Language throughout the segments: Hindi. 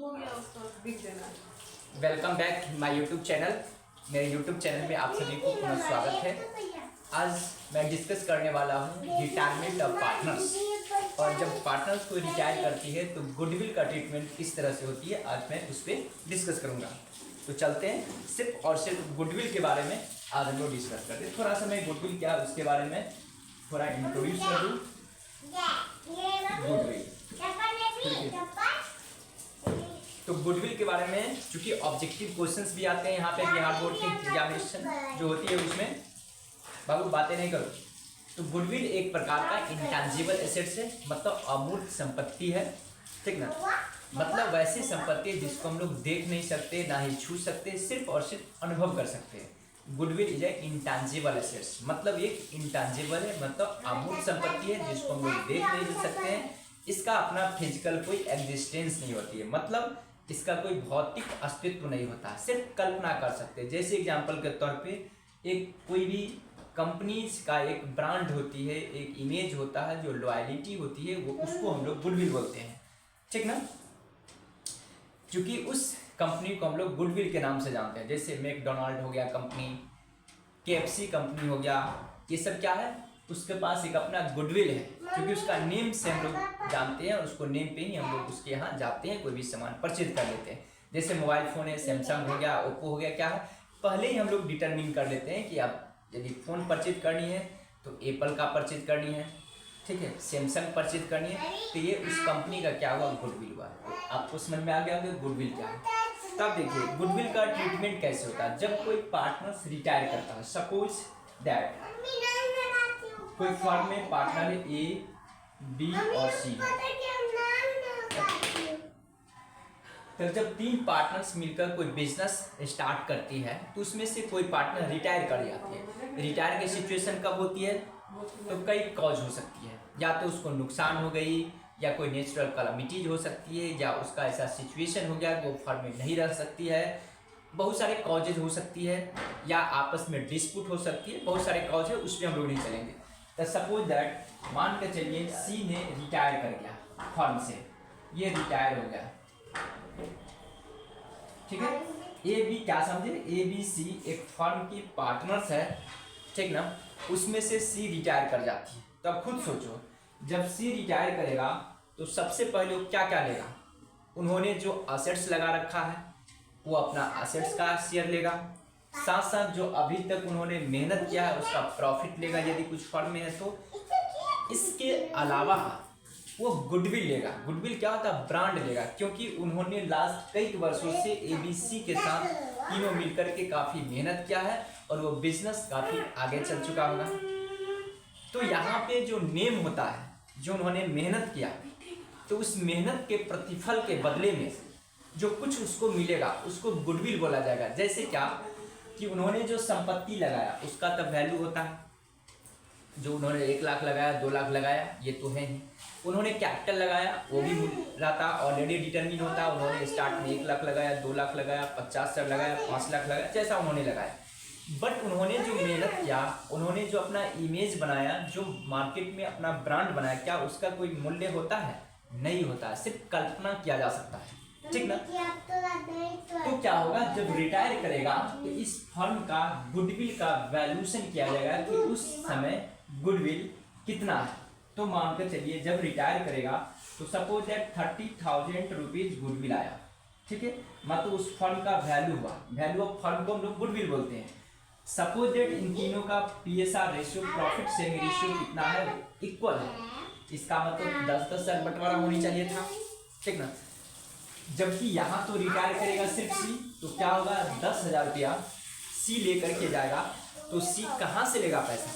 हो गया उसको बिक देना। Welcome back my YouTube channel. मेरे यूट्यूब चैनल में आप सभी को पुनः स्वागत है। आज मैं डिस्कस करने वाला हूँ रिटायरमेंट ऑफ पार्टनर्स। और जब पार्टनर्स को रिटायर करती है तो गुडविल का ट्रीटमेंट किस तरह से होती है, आज मैं उस पर डिस्कस करूँगा। तो चलते हैं, सिर्फ और सिर्फ गुडविल के बारे में आज हम लोग डिस्कस करते हैं। थोड़ा सा मैं गुडविल क्या उसके बारे में थोड़ा इंट्रोड्यूस कर दूँ। गुडविल, तो गुडविल के बारे में चूंकि ऑब्जेक्टिव क्वेश्चंस भी आते हैं यहाँ पे बिहार बोर्ड की एग्जामिनेशन जो होती है उसमें बाबू बातें नहीं करो। तो गुडविल एक प्रकार का इंटेंजिबल एसेट्स है, मतलब अमूर्त संपत्ति है, ठीक ना। मतलब वैसी संपत्ति है जिसको हम लोग देख नहीं सकते, ना ही छू सकते, सिर्फ और सिर्फ अनुभव कर सकते हैं। Goodwill is a intangible assets, मतलब एक इंटेंजिबल है, मतलब अमूर्त संपत्ति है जिसको हम लोग देख नहीं सकते हैं। इसका अपना फिजिकल कोई एग्जिस्टेंस नहीं होती है, मतलब इसका कोई भौतिक अस्तित्व नहीं होता, सिर्फ कल्पना कर सकते हैं। जैसे एग्जाम्पल के तौर पे एक कोई भी कंपनीज का एक ब्रांड होती है, एक इमेज होता है, जो लॉयलिटी होती है, वो उसको हम लोग गुडविल बोलते हैं, ठीक ना। क्योंकि उस कंपनी को हम लोग गुडविल के नाम से जानते हैं। जैसे मैकडोनाल्ड हो गया कंपनी, केएफसी कंपनी हो गया, ये सब क्या है, उसके पास एक अपना गुडविल है, क्योंकि उसका नेम से हम लोग जानते हैं और उसको नेम पे ही हम लोग उसके यहाँ जाते हैं, कोई भी सामान परचेज कर लेते हैं। जैसे मोबाइल फ़ोन है, सैमसंग हो गया, ओप्पो हो गया, क्या है पहले ही हम लोग डिटरमिन कर लेते हैं कि आप यदि फ़ोन परचेज करनी है तो एप्पल का परचेज करनी है, ठीक है, सैमसंग परचेज करनी है, तो ये उस कंपनी का क्या हुआ, गुडविल हुआ। आपको समझ में आ गया कि गुडविल क्या है। तब देखिए गुडविल का ट्रीटमेंट कैसे होता है। जब कोई पार्टनर रिटायर करता है, सपोज दैट कोई फर्म में पार्टनर है ए, बी और सी, तो जब तीन पार्टनर्स मिलकर कोई बिजनेस स्टार्ट करती है तो उसमें से कोई पार्टनर रिटायर कर जाती है। रिटायर की सिचुएशन कब होती है, तो कई कॉज हो सकती है, या तो उसको नुकसान हो गई, या कोई नेचुरल कैलामिटीज हो सकती है, या उसका ऐसा सिचुएशन हो गया कि वो फर्म में नहीं रह सकती है, बहुत सारे कॉजेज हो सकती है, या आपस में डिस्प्यूट हो सकती है, बहुत सारे कॉज है, उस पर हम लोग नहीं चलेंगे। तो सपोज दैट मान के चलिए सी ने रिटायर कर गया फर्म से, ये रिटायर हो गया, ठीक है। ए बी क्या समझे, ए बी सी एक फर्म की पार्टनर्स है, ठीक ना। उसमें से सी रिटायर कर जाती है, तो अब खुद सोचो, जब सी रिटायर करेगा तो सबसे पहले वो क्या क्या लेगा। उन्होंने जो असेट्स लगा रखा है वो अपना असेट्स का शेयर लेगा, साथ साथ जो अभी तक उन्होंने मेहनत किया है उसका प्रॉफिट लेगा यदि कुछ फर्म में है तो। इसके अलावा वो गुडविल लेगा। गुडविल क्या होता है, ब्रांड लेगा, क्योंकि उन्होंने लास्ट कई वर्षों से एबीसी के साथ तीनों मिलकर के काफ़ी मेहनत किया है और वो बिजनेस काफ़ी आगे चल चुका होगा। तो यहाँ पे जो नेम होता है, जो उन्होंने मेहनत किया, तो उस मेहनत के प्रतिफल के बदले में जो कुछ उसको मिलेगा उसको गुडविल बोला जाएगा। जैसे क्या कि उन्होंने जो संपत्ति लगाया उसका तब वैल्यू होता है, जो उन्होंने 1 लाख लगाया, 2 लाख लगाया, ये तो है ही। उन्होंने कैपिटल लगाया, वो भी रहता ऑलरेडी डिटरमिन होता है। उन्होंने स्टार्ट में 1 लाख लगाया, 2 लाख लगाया, 50,000 लगाया, 5 लाख लगाया, जैसा उन्होंने लगाया। बट उन्होंने जो मेहनत किया, उन्होंने जो अपना इमेज बनाया, जो मार्केट में अपना ब्रांड बनाया, क्या उसका कोई मूल्य होता है, नहीं होता है, सिर्फ कल्पना किया जा सकता है, ठीक ना। तो क्या होगा, जब रिटायर करेगा तो इस फर्म का गुडविल का वैल्यूएशन किया जाएगा कि उस समय गुडविल कितना है। तो मान के चलिए जब रिटायर करेगा तो सपोज दैट 30,000 रुपीज गुडविल आया, ठीक है, मतलब उस फर्म का वैल्यू हुआ। वैल्यू ऑफ फर्म को हम लोग गुडविल बोलते हैं। सपोज दैट इन तीनों का PSR ratio, profit sharing ratio कितना है, इक्वल है। इसका मतलब 10-10 बंटवारा होनी चाहिए था, ठीक ना। जबकि यहाँ तो रिटायर करेगा सिर्फ सी, तो क्या होगा, 10,000 रुपया सी लेकर के जाएगा। तो सी कहाँ से लेगा पैसा,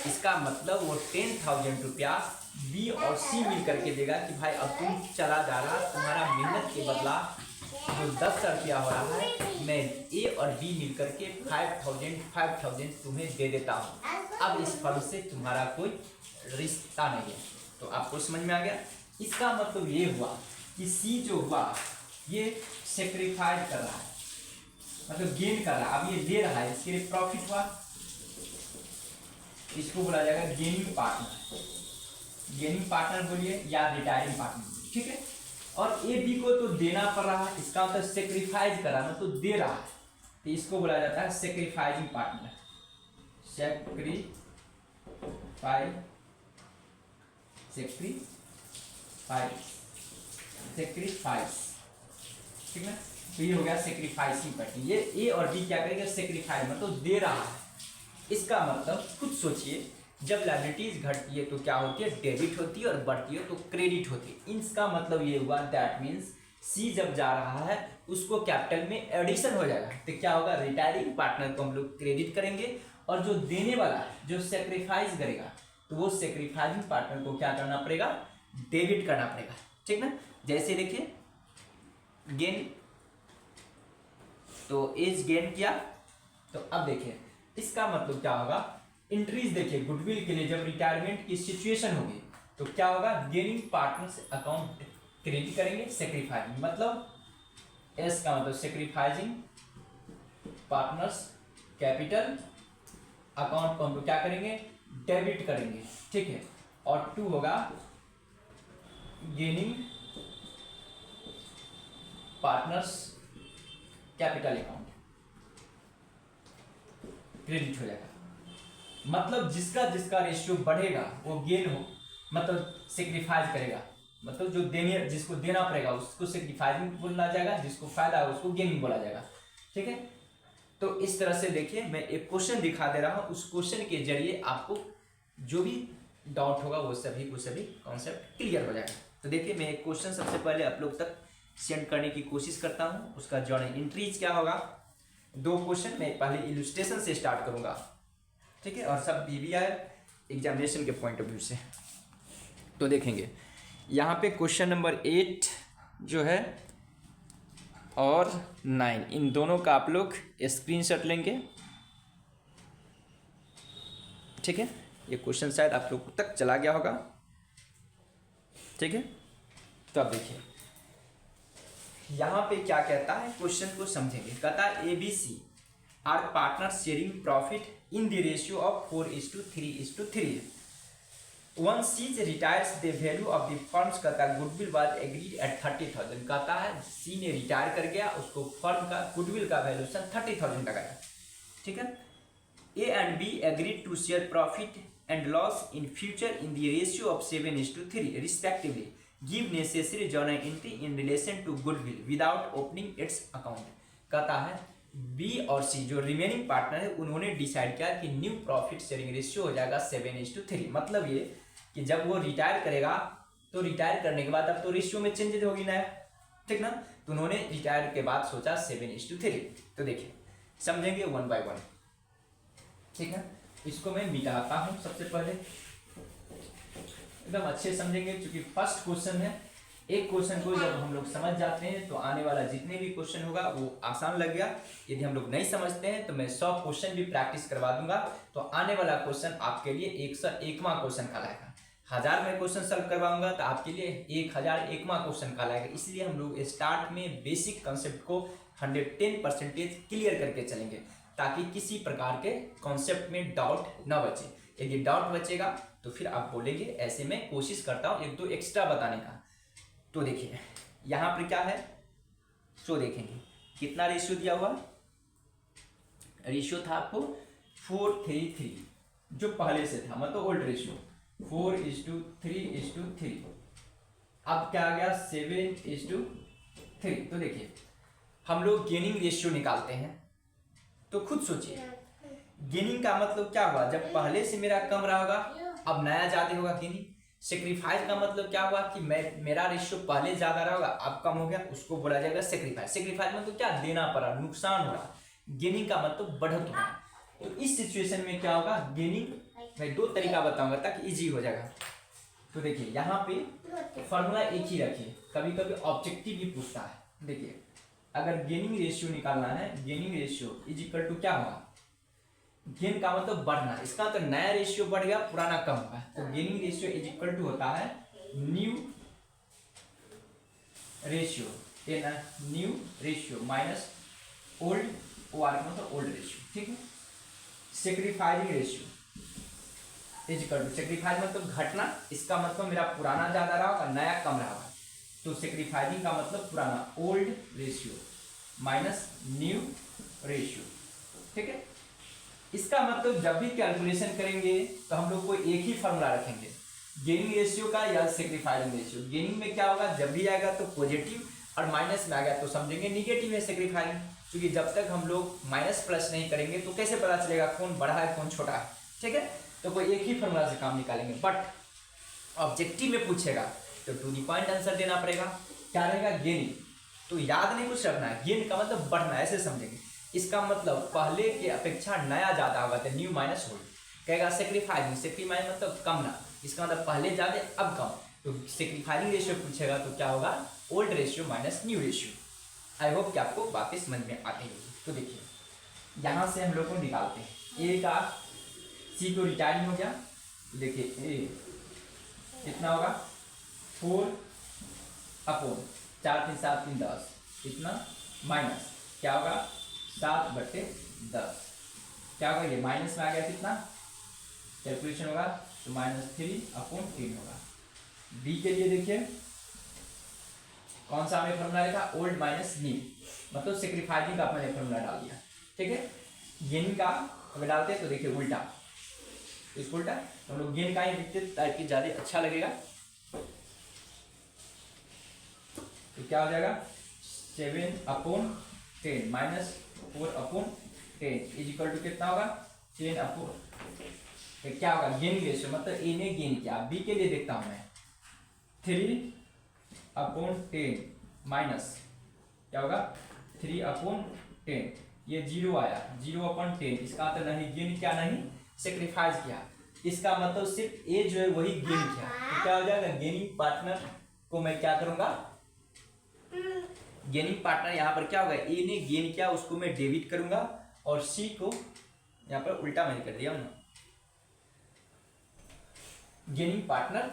इसका मतलब वो 10,000 रुपया बी और सी मिल करके देगा कि भाई अब तुम चला जा रहा, तुम्हारा मेहनत के बदला जो 10,000 रुपया हो रहा है, मैं ए और बी मिल करके 5,000 तुम्हें दे देता हूँ। अब इस फर्म से तुम्हारा कोई रिश्ता नहीं है। तो आपको समझ में आ गया। इसका मतलब ये हुआ कि सी जो हुआ ये सेक्रीफाइड कर रहा है, मतलब गेन कर रहा है, अब ये ले रहा है, इसके लिए प्रॉफिट हुआ, इसको बोला जाएगा गेनिंग पार्टनर। गेनिंग पार्टनर बोलिए या रिटायरिंग पार्टनर, ठीक है। और ए बी को तो देना पड़ रहा है, इसका मतलब सेक्रीफाइस करा ना, तो दे रहा है, तो इसको बोला जाता है सेक्रीफाइसिंग पार्टनर। सेक्रीफाइस, ठीक है। तो ये हो गया सेक्रीफाइसिंग पार्टनर। ये ए और बी क्या करेंगे, सेक्रीफाइस मतलब दे रहा है। इसका मतलब खुद सोचिए, जब लायबिलिटीज घटती है तो क्या होती है, डेबिट होती है, और बढ़ती है तो क्रेडिट होती है। इसका मतलब ये हुआ, दैट मीन्स सी जब जा रहा है उसको कैपिटल में एडिशन हो जाएगा, तो क्या होगा, रिटायरिंग पार्टनर को हम लोग क्रेडिट करेंगे, और जो देने वाला है, जो सेक्रीफाइस करेगा, तो वो सेक्रीफाइसिंग पार्टनर को क्या करना पड़ेगा, डेबिट करना पड़ेगा, ठीक ना। जैसे देखिए गेन, तो एज गेन किया, तो अब देखिए इसका मतलब क्या होगा, इंट्रीज देखिए गुडविल के लिए जब रिटायरमेंट की सिचुएशन होगी तो क्या होगा, गेनिंग पार्टनर्स अकाउंट क्रेडिट करेंगे, सेक्रीफाइसिंग मतलब एस का मतलब सेक्रीफाइसिंग पार्टनर्स कैपिटल अकाउंट को हम लोग क्या करेंगे, डेबिट करेंगे, ठीक है। और 2 होगा gaining partners capital account credit हो जाएगा। मतलब जिसका जिसका रेशियो बढ़ेगा वो गेन हो, मतलब सेक्रीफाइस करेगा, मतलब जो देने, जिसको देना पड़ेगा उसको सेक्रीफाइसिंग बोला जाएगा, जिसको फायदा है उसको गेनिंग बोला जाएगा, ठीक है। तो इस तरह से देखिए मैं एक क्वेश्चन दिखा दे रहा हूं, उस क्वेश्चन के जरिए आपको जो भी डाउट होगा वो सभी कॉन्सेप्ट क्लियर हो जाएगा। तो देखिए मैं एक क्वेश्चन सबसे पहले आप लोग तक सेंड करने की कोशिश करता हूं, उसका जर्नल एंट्रीज क्या होगा। 2 क्वेश्चन मैं पहले इलस्ट्रेशन से स्टार्ट करूंगा, ठीक है, और सब पीवीआई एग्जामिनेशन के पॉइंट ऑफ व्यू से। तो देखेंगे यहाँ पे क्वेश्चन नंबर 8 जो है और 9, इन दोनों का आप लोग स्क्रीनशॉट लेंगे, ठीक है। ये क्वेश्चन शायद आप लोग तक चला गया होगा, ठीक है। तो अब देखिए यहाँ पे क्या कहता है, क्वेश्चन को समझेंगे। कहता है ABC are partner sharing profit in the ratio of 4:3:3। One ceases retires the value of the firms, कहता है गुडविल वाज एग्रीड एट 30,000। कहता है सी ने रिटायर कर गया, उसको फर्म का गुडविल का वैल्यूएशन 30,000 लगाया, ठीक है। A and B agreed to share profit and loss in future in the ratio of 7:3 respectively. Give necessary journal entry in relation to goodwill without opening its account. कहता है B और C जो रिमेनिंग पार्टनर है उन्होंने डिसाइड किया कि न्यू प्रॉफिट शेयरिंग रेशियो हो जाएगा 7:3। मतलब ये कि जब वो रिटायर करेगा तो रिटायर करने के बाद अब तो रेशियो में चेंजेस होगी ना, ठीक ना। तो उन्होंने रिटायर के बाद सोचा 7:3। तो देखिए समझेंगे 1 by 1, ठीक है। इसको मैं मिटाता हूं सबसे पहले, एकदम अच्छे समझेंगे क्योंकि फर्स्ट क्वेश्चन है। एक क्वेश्चन को जब हम लोग समझ जाते हैं तो आने वाला जितने भी क्वेश्चन होगा वो आसान लग गया। यदि हम लोग नहीं समझते हैं तो मैं 100 क्वेश्चन भी प्रैक्टिस करवा दूंगा, तो आने वाला क्वेश्चन आपके लिए 101वां क्वेश्चन कहलाएगा। 1000 में क्वेश्चन सॉल्व करवाऊंगा तो आपके लिए 1001वां क्वेश्चन कहलाएगा। इसलिए हम लोग स्टार्ट में बेसिक कंसेप्ट को 110% क्लियर करके चलेंगे ताकि किसी प्रकार के कॉन्सेप्ट में डाउट ना बचे। यदि डाउट बचेगा तो फिर आप बोलेंगे, ऐसे में कोशिश करता हूँ 1-2 एक्स्ट्रा बताने का। तो देखिए यहाँ पर क्या है, तो देखेंगे कितना रेशियो दिया हुआ। रेशियो था आपको 4:3 जो पहले से था, मतलब ओल्ड रेशियो 4:3:3। अब क्या आ गया 7:3। तो देखिए हम लोग गेनिंग रेशियो निकालते हैं, तो खुद सोचिए गेनिंग का मतलब क्या हुआ, जब पहले से मेरा कम रहा होगा अब नया ज्यादा होगा गेनिंग। सेक्रीफाइस का मतलब क्या हुआ कि मेरा रेशियो पहले ज्यादा रहा होगा अब कम हो गया, उसको बोला जाएगा सेक्रीफाइस। सेक्रीफाइस मतलब क्या, देना पड़ा, नुकसान हो रहा। गेनिंग का मतलब बढ़त होना। तो इस सिचुएशन में क्या होगा, गेनिंग मैं 2 तरीका बताऊंगा ताकि इजी हो जाएगा। तो देखिए यहाँ पे फॉर्मूला एक ही रखिए, कभी कभी ऑब्जेक्टिव भी पूछता है। देखिए अगर गेनिंग रेशियो निकालना है, gaining ratio is equal to क्या होगा, गेन का मतलब बढ़ना, इसका तो नया रेशियो बढ़ गया पुराना कम हुआ, तो gaining ratio is equal to होता है new ratio minus old, or मतलब ओल्ड रेशियो, ठीक है। Sacrificing ratio is equal to, sacrifice मतलब घटना, इसका मतलब मेरा पुराना ज्यादा रहा होगा नया कम रहा होगा। तो सेक्रीफाइसिंग का मतलब पुराना old ratio minus new ratio. ठीक है, इसका मतलब जब भी कैलकुलेशन करेंगे तो हम लोग को एक ही फॉर्मूला रखेंगे गेनिंग रेशियो का या सेक्रीफाइसिंग रेशियो। गेनिंग में क्या होगा, जब भी आएगा तो पॉजिटिव और माइनस में आ गया तो समझेंगे निगेटिव है सेक्रीफाइसिंग, क्योंकि जब तक हम लोग माइनस प्लस नहीं करेंगे तो कैसे पता चलेगा कौन बड़ा है कौन छोटा है। ठीक है, तो कोई एक ही फॉर्मूला से काम निकालेंगे, बट ऑब्जेक्टिव में पूछेगा तो टू द पॉइंट आंसर देना पड़ेगा। क्या रहेगा, गेनिंग। तो याद नहीं कुछ रखना है, गेन का मतलब बढ़ना, ऐसे समझेंगे। इसका मतलब पहले के अपेक्षा नया ज्यादा होगा तो न्यू माइनस ओल्ड। कहेगा सेक्रीफाइसिंग, सेक्रीफाइसिंग मतलब कम ना, इसका मतलब पहले ज्यादा अब कम। तो सेक्रीफाइसिंग रेशियो पूछेगा तो क्या होगा, old ratio minus new ratio. I hope कि आपको बातें समझ में आती होगी। तो देखिए यहाँ से हम लोग को निकालते हैं, ए का सी को रिटायरिंग हो गया, तो देखिए ए कितना होगा 4 अपॉन 4 3 7 3 10 कितना माइनस क्या होगा 7/10 क्या होगा, ये माइनस में आ गया कितना, कैलकुलेशन होगा तो -3/10 होगा। बी के लिए देखिए कौन सा हमें फॉर्मूला लिखा, ओल्ड माइनस न्यू, मतलब सेक्रीफाइसिंग का अपने फॉर्मूला डाल दिया। ठीक है, गेन का अगर डालते हैं तो देखिए उल्टा, तो इसको उल्टा तो हम लोग गेन का ही लिखते ताकि ज्यादा अच्छा लगेगा। तो क्या हो जाएगा 7/10 माइनस 4/10 इज इक्वल टू कितना होगा 10/, क्या होगा गेन रेशियो, मतलब ए ने गेन किया। बी के लिए देखता हूं मैं 3/10 माइनस क्या होगा 3/10, ये 0 आया 0/10, इसका मतलब नहीं गेन किया नहीं सेक्रीफाइस किया, इसका मतलब सिर्फ ए जो है वही गेन किया। तो क्या हो जाएगा, गेनिंग पार्टनर को मैं क्या करूंगा, गेनिंग पार्टनर यहाँ पर क्या होगा, ए ने गेन किया उसको मैं डेबिट करूंगा और सी को यहाँ पर उल्टा मैंने कर दिया ना, गेनिंग पार्टनर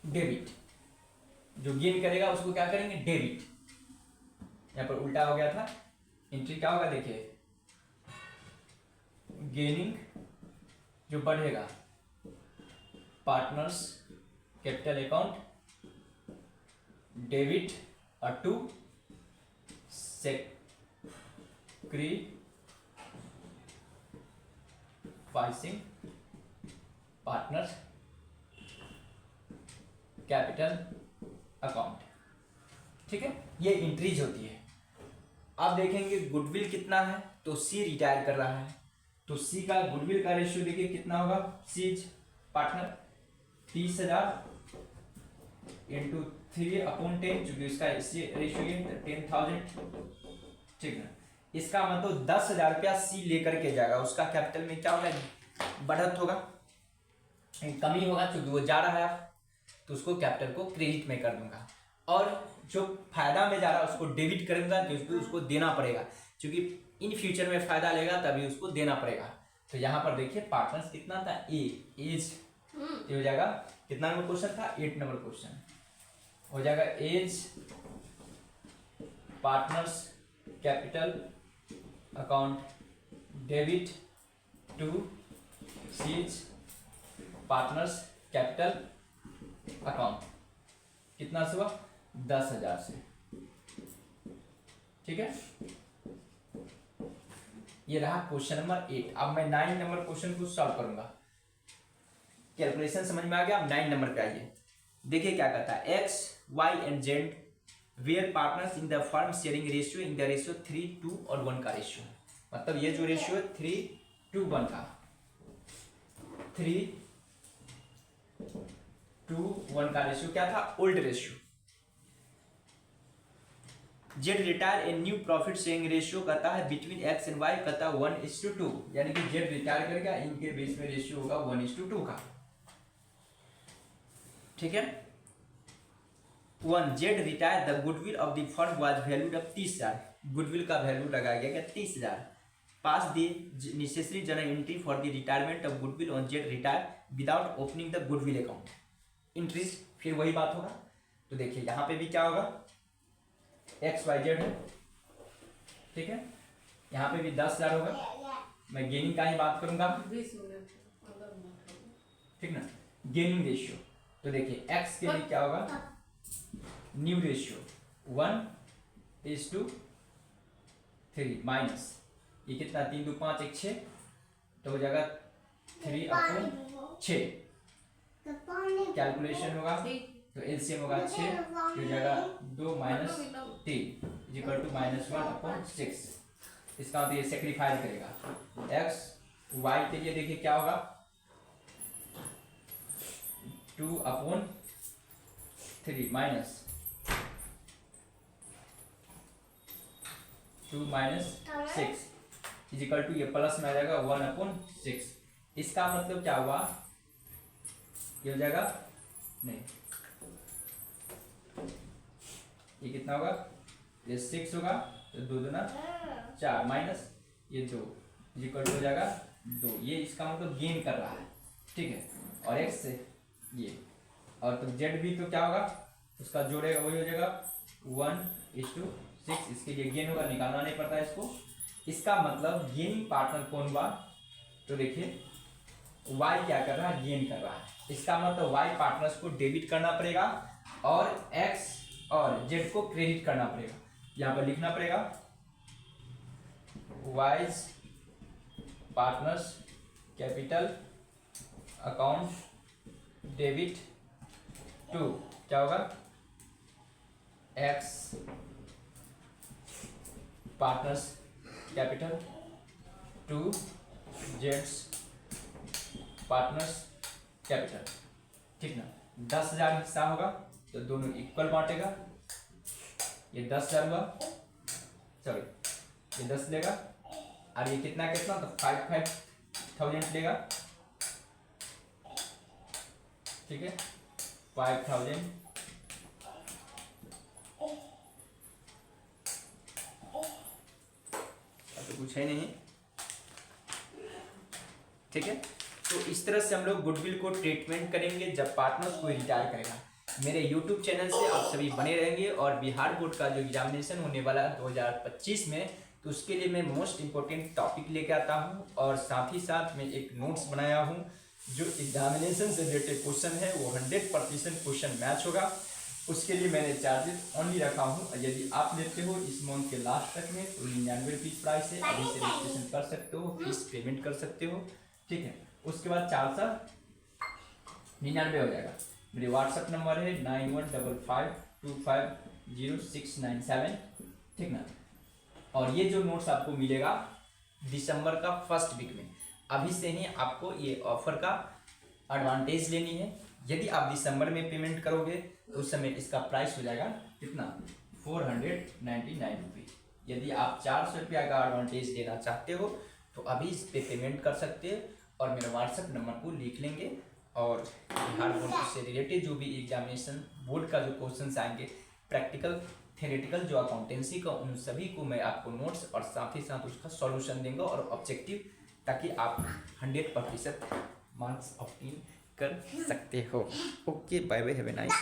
डेबिट, जो गेन करेगा उसको क्या करेंगे डेबिट, यहाँ पर उल्टा हो गया था। एंट्री क्या होगा देखिए, गेनिंग जो बढ़ेगा पार्टनर्स कैपिटल अकाउंट डेबिट और to sacrificing partners capital account. ठीक है, ये इंक्रीज होती है। अब देखेंगे गुडविल कितना है, तो सी रिटायर कर रहा है, तो सी का गुडविल का रेशियो देखिए कितना होगा, सीज पार्टनर 30,000 इंटू 3/10, चूंकि इसका रेशियो ये 10,000। ठीक है, इसका मतलब 10,000 रुपया सी लेकर के जाएगा, उसका कैपिटल में क्या होगा बढ़त होगा, कमी होगा, क्योंकि वो जा रहा है तो उसको कैपिटल को क्रेडिट में कर दूंगा, और जो फायदा में जा रहा है उसको डेबिट करूंगा क्योंकि उसको देना पड़ेगा, क्योंकि इन फ्यूचर में फायदा लेगा तभी उसको देना पड़ेगा। तो यहाँ पर देखिए पार्टनर्स कितना था, एज ये हो जाएगा कितना नंबर क्वेश्चन था, 8 नंबर क्वेश्चन हो जाएगा, A's partners capital account debit to C's partners capital account कितना से हुआ 10,000 से। ठीक है, ये रहा क्वेश्चन नंबर 8। अब मैं 9 नंबर क्वेश्चन को सॉल्व करूंगा। कैलकुलेशन समझ में आ गया, अब 9 नंबर पे आइए। देखिए क्या कहता है, X Y and Z where partners in the firm sharing ratio in the ratio 3:2 और 1 का रेशियो, मतलब ये जो रेशियो है 3:1 का, 3:1 का रेशियो क्या था, old ratio. Z retire a new profit sharing ratio कहता है बिटवीन एक्स एंड वाई, कहता है 1:2, यानी कि जेड रिटायर करेगा, इनके बीच में रेशियो होगा 1:2 का। ठीक है, 1 Z retire the goodwill of the firm was valued of 30,000, goodwill का वैल्यू लगाया गया 30,000, pass the necessary journal entry for the retirement of goodwill on Z retire without opening the goodwill account, entries फिर वही बात होगा। तो देखिए यहाँ पे भी क्या होगा, एक्स वाई जेड है, ठीक है, यहाँ पे भी 10,000 होगा, मैं गेनिंग का ही बात करूंगा, ठीक ना, गेनिंग रेशियो। तो देखिए एक्स के लिए क्या होगा न्यू रेशियो 1:3 माइनस ये कितना 3 2 5 1 6 तो हो जाएगा 3/6। कैलकुलेशन होगा तो एलसीएम होगा 6 हो जाएगा 2 माइनस 3 इक्वल टू -1/6। इसका मतलब ये सेक्रीफाइस करेगा एक्स वाई के लिए। देखिए क्या होगा 2/3 माइनस 2 माइनस 6 इक्वल टू ये प्लस में आ जाएगा 1/6। इसका मतलब क्या हुआ ये हो जाएगा नहीं ये कितना होगा ये 6 होगा तो 2 दूना 4 माइनस ये 2 इक्वल टू हो जाएगा 2। ये इसका मतलब गेन कर रहा है ठीक है। और x से ये और तो z भी तो क्या होगा उसका जोड़ेगा वही हो जाएगा 1:6। इसके लिए गेन होगा निकालना नहीं पड़ता है इसको। इसका मतलब गेनिंग पार्टनर कौन हुआ तो देखिए y क्या कर रहा है गेन कर रहा है। इसका मतलब y पार्टनर्स को डेबिट करना पड़ेगा और x और z को क्रेडिट करना पड़ेगा। यहाँ पर लिखना पड़ेगा Y's partners capital account debit to क्या होगा एक्स पार्टनर्स कैपिटल टू जेड्स पार्टनर्स कैपिटल ठीक ना। 10,000 हिस्सा होगा तो दोनों इक्वल बांटेगा। ये 10,000 हुआ सॉरी ये 10 लेगा और ये कितना कितना तो 5,000 लेगा ठीक है 5,000 तो कुछ है नहीं ठीक है। तो इस तरह से हम लोग गुडविल को ट्रीटमेंट करेंगे जब पार्टनर्स को रिटायर करेगा। मेरे YouTube चैनल से आप सभी बने रहेंगे और बिहार बोर्ड का जो एग्जामिनेशन होने वाला है 2025 में तो उसके लिए मैं मोस्ट इम्पोर्टेंट टॉपिक लेके आता हूं और साथ ही साथ मैं एक नोट्स बनाया हूं जो एग्जामिनेशन से रिलेटेड क्वेश्चन है वो 100% क्वेश्चन मैच होगा। उसके लिए मैंने चार्जेस ऑनली रखा हूँ। यदि आप लेते हो इस मंथ के लास्ट तक में तो 99 रुपीज़ प्राइस है। अभी से रजिस्ट्रेशन कर सकते हो फीस पेमेंट कर सकते हो ठीक है। उसके बाद 499 हो जाएगा। मेरे व्हाट्सअप नंबर है 9155250697 ठीक ना। और ये जो नोट्स आपको मिलेगा दिसंबर का फर्स्ट वीक में। अभी से ही आपको ये ऑफर का एडवांटेज लेनी है। यदि आप दिसंबर में पेमेंट करोगे तो उस समय इसका प्राइस हो जाएगा कितना 499 रुपीज़। यदि आप 400 रुपया का एडवांटेज लेना चाहते हो तो अभी इस पे पेमेंट कर सकते हैं और मेरे व्हाट्सएप नंबर को लिख लेंगे और बिहार बोर्ड से रिलेटेड जो भी एग्जामिनेशन बोर्ड का जो क्वेश्चन आएंगे प्रैक्टिकल थ्योरेटिकल जो अकाउंटेंसी का उन सभी को मैं आपको नोट्स और साथ ही साथ उसका सॉल्यूशन देंगे और ऑब्जेक्टिव ताकि आप 100% मार्क्स ऑब्टेन कर सकते हो। Okay bye bye have a nice